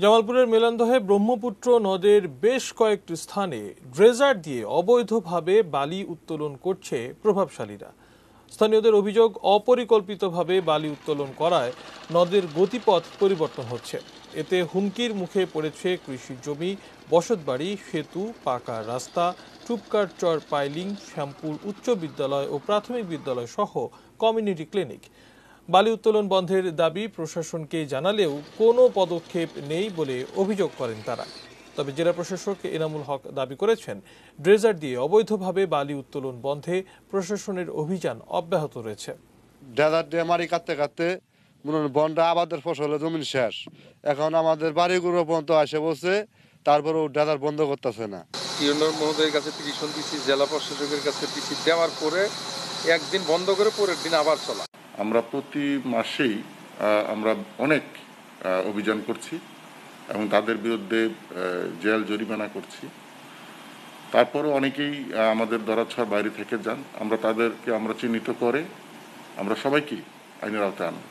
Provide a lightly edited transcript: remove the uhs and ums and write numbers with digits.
জামালপুরের মেলান্দহে ব্রহ্মপুত্র নদের বেশ কয়েকটি স্থানে ড্রেজার দিয়ে অবৈধভাবে বালি উত্তোলন করছে প্রভাবশালীরা। স্থানীয়দের অভিযোগ, অপরিকল্পিতভাবে বালি উত্তোলন করায় নদের গতিপথ পরিবর্তন হচ্ছে। এতে হুমকির মুখে পড়েছে কৃষি জমি, বসতবাড়ি, সেতু, পাকা রাস্তা, টুপকার চর পাইলিং, শ্যামপুর উচ্চ বিদ্যালয় ও প্রাথমিক বিদ্যালয় সহ কমিউনিটি ক্লিনিক। বালি উত্তোলন বন্ধের দাবি প্রশাসনকে জানালেও কোনো পদক্ষেপ নেই বলে অভিযোগ করেন তারা। তবে জেলা প্রশাসক এনামুল হক দাবি করেছেন, ড্রেজার দিয়ে অবৈধভাবে বালি উত্তোলন বন্ধে প্রশাসনের অভিযান অব্যাহত রয়েছে। ড্রেজার দিয়ে মারি কাটতে কাটতে বনটা আবাদের ফসলের জমি শেষ, এখন আমাদের বাড়িগুলো পর্যন্ত আসে বসে, তারপরেও ড্রেজার বন্ধ করতেছে না। ইউনিয়ন মহোদয়ের কাছে পিটিশন দিচ্ছি, জেলা প্রশাসকের কাছে পিটি দেওয়ার পরে একদিন বন্ধ করে পরের দিন আবার চলা। আমরা প্রতি মাসেই আমরা অনেক অভিযান করছি এবং তাদের বিরুদ্ধে জেল জরিমানা করছি। তারপরও অনেকেই আমাদের ধরাছোঁয়ার বাইরে থেকে যান। আমরা তাদেরকে চিহ্নিত করে আমরা সবাইকেই আইনের আওতায় আনব।